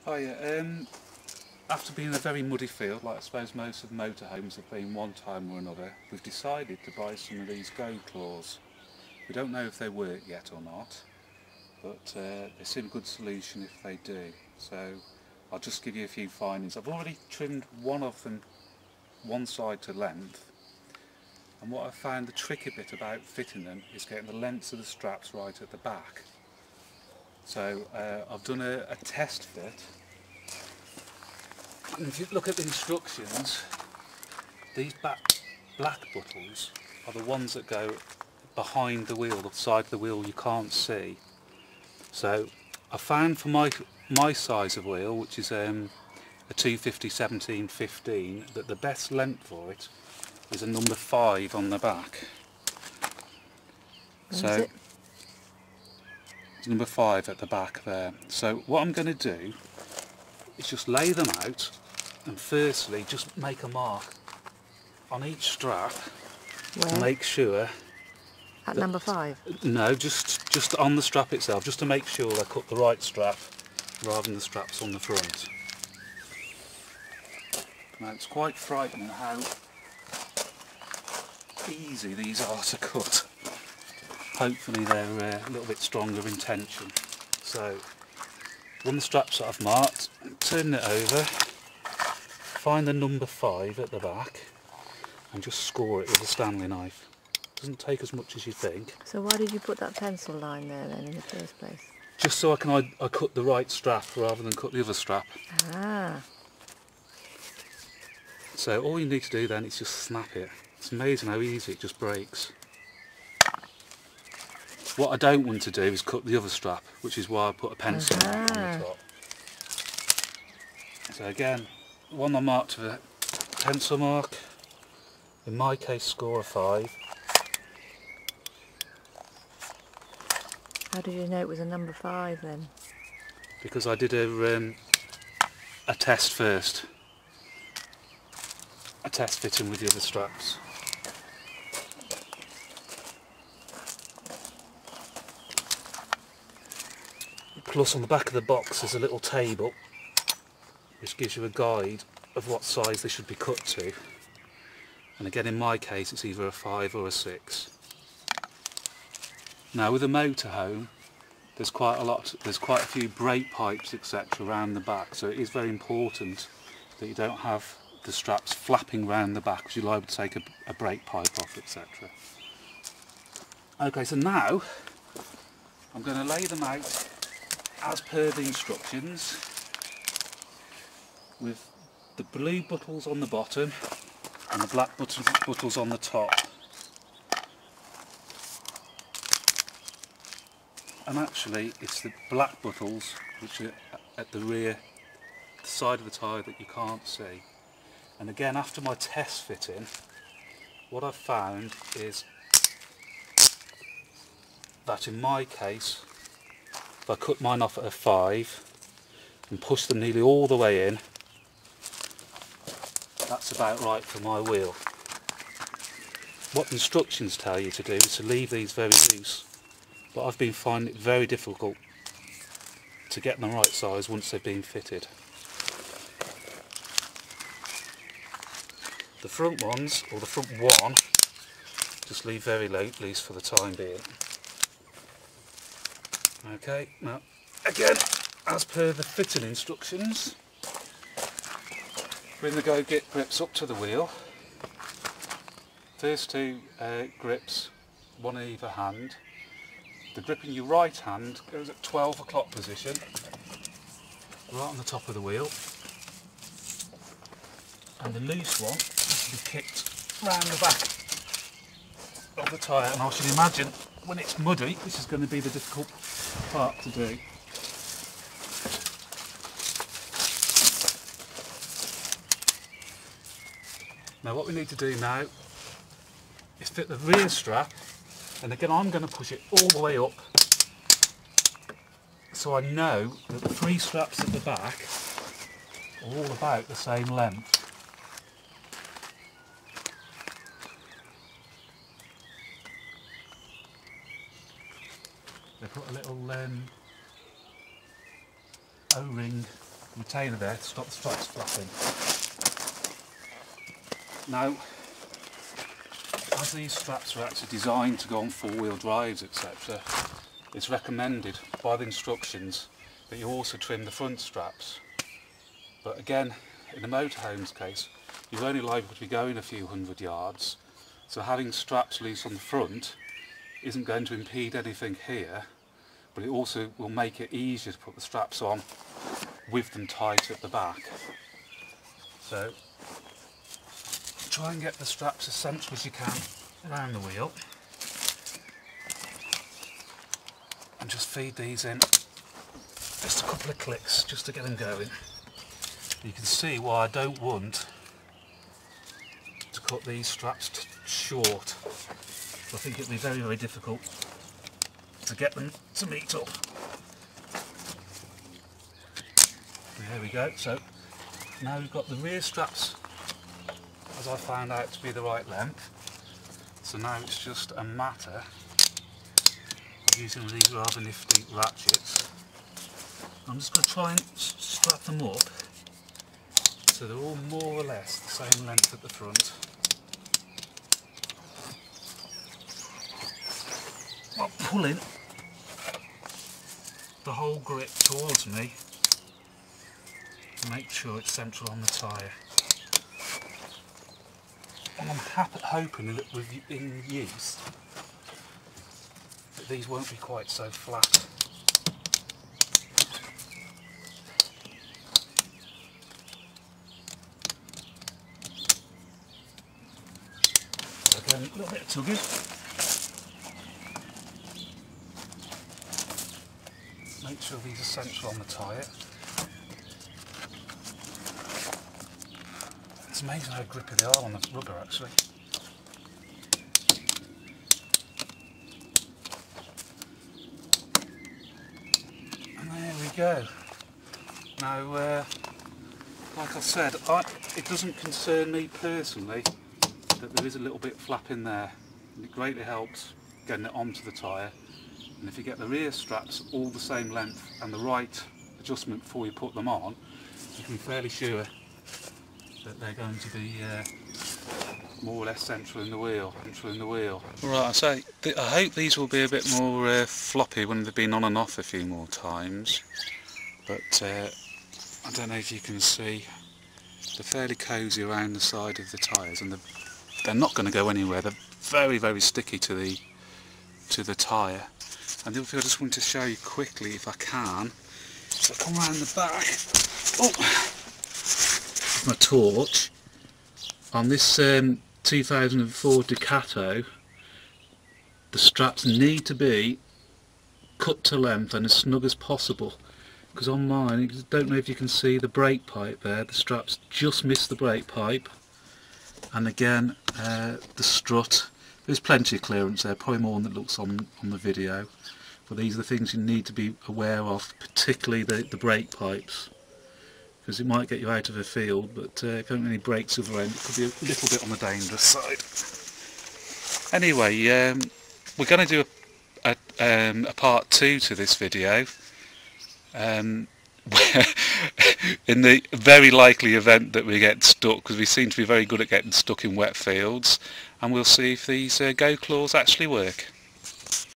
Hiya. After being in a very muddy field, like I suppose most of the motorhomes have been one time or another, we've decided to buy some of these Goclaws. We don't know if they work yet or not, but they seem a good solution if they do. So I'll just give you a few findings. I've already trimmed one of them one side to length, and what I found the tricky bit about fitting them is getting the lengths of the straps right at the back. So I've done a test fit. And if you look at the instructions, these black buttons are the ones that go behind the wheel, the side of the wheel you can't see. So I found for my size of wheel, which is a 250/17/15, that the best length for it is a number 5 on the back. So it's number 5 at the back there. So what I'm going to do is just lay them out, and firstly just make a mark on each strap. Where? To make sure at number 5? No, just on the strap itself, just to make sure I cut the right strap rather than the straps on the front. Now it's quite frightening how easy these are to cut. Hopefully they're a little bit stronger in tension. So one of the straps that I've marked, turn it over, find the number 5 at the back and just score it with a Stanley knife. Doesn't take as much as you think. So why did you put that pencil line there then in the first place? Just so I cut the right strap rather than cut the other strap. Ah. So all you need to do then is just snap it. It's amazing how easy it just breaks. What I don't want to do is cut the other strap, which is why I put a pencil mark on the top. So again, the one I marked with a pencil mark, in my case score a 5. How did you know it was a number 5 then? Because I did a test first. A test fitting with the other straps. Plus on the back of the box there's a little table which gives you a guide of what size they should be cut to. And again, in my case it's either a 5 or a 6. Now with a motorhome there's quite a few brake pipes etc around the back, so it is very important that you don't have the straps flapping around the back because you're liable to take a brake pipe off etc. Okay, so now I'm going to lay them out as per the instructions, with the blue buttons on the bottom and the black buttons on the top. And actually it's the black buttons which are at the rear, the side of the tyre that you can't see. And again, after my test fitting, what I've found is that in my case, if I cut mine off at a 5 and push them nearly all the way in, that's about right for my wheel. What the instructions tell you to do is to leave these very loose, but I've been finding it very difficult to get them the right size once they've been fitted. The front ones, or the front one, just leave very loose for the time being. Okay, now again, as per the fitting instructions, bring the grips up to the wheel. First 2 grips, one in either hand. The grip in your right hand goes at 12 o'clock position, right on the top of the wheel. And the loose one has to be kicked round the back of the tyre, and I should imagine when it's muddy this is going to be the difficult part to do. Now what we need to do now is fit the rear strap, and again I'm going to push it all the way up so I know that the 3 straps at the back are all about the same length. They put a little O-ring retainer there to stop the straps flapping. Now, as these straps are actually designed to go on four-wheel drives, etc., it's recommended by the instructions that you also trim the front straps. But again, in the motorhome's case, you're only liable to be going a few hundred yards, so having straps loose on the front isn't going to impede anything here, but it also will make it easier to put the straps on with them tight at the back. So try and get the straps as central as you can around the wheel, and just feed these in just a couple of clicks just to get them going. You can see why I don't want to cut these straps short. I think it'll be very, very difficult to get them to meet up. There we go. So now we've got the rear straps, as I found out, to be the right length. So now it's just a matter of using these rather nifty ratchets. I'm just going to try and strap them up so they're all more or less the same length at the front. While pulling the whole grip towards me to make sure it's central on the tyre. And I'm hoping that in use that these won't be quite so flat. Again, a little bit of tugging. Make sure these are central on the tyre. It's amazing how grippy they are on the rubber actually. And there we go. Now, like I said, it doesn't concern me personally that there is a little bit flap in there. And it greatly helps getting it onto the tyre. And if you get the rear straps all the same length and the right adjustment before you put them on, you can be fairly sure that they're going to be more or less central in the wheel. Right, I hope these will be a bit more floppy when they've been on and off a few more times. But I don't know if you can see, they're fairly cosy around the side of the tyres, and they're not going to go anywhere. They're very, very sticky to the tyre. And the other thing I just want to show you quickly, if I can, so I come round the back. My torch on this 2004 Ducato, the straps need to be cut to length and as snug as possible, because on mine, I don't know if you can see the brake pipe there, the straps just miss the brake pipe, and again the strut, there's plenty of clearance there, probably more than it looks on the video, but these are the things you need to be aware of, particularly the brake pipes, because it might get you out of a field, but if you don't have any brakes over end, it could be a little bit on the dangerous side. Anyway, we're going to do a part 2 to this video, in the very likely event that we get stuck, because we seem to be very good at getting stuck in wet fields, and we'll see if these Goclaws actually work.